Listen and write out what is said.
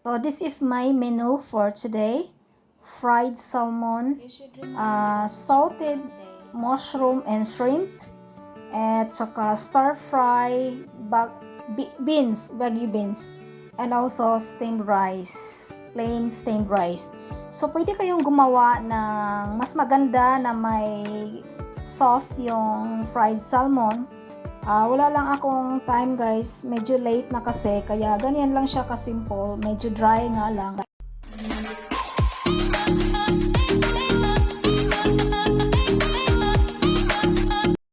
So this is my menu for today. Fried salmon, salted mushroom and shrimp, at saka stir fry beans, Wagyu beans, and also steamed rice, plain steamed rice. So pwede kayong gumawa ng mas maganda na may sauce yung fried salmon. Wala lang akong time guys, medyo late na kasi, kaya ganyan lang siya kasimple, medyo dry nga lang.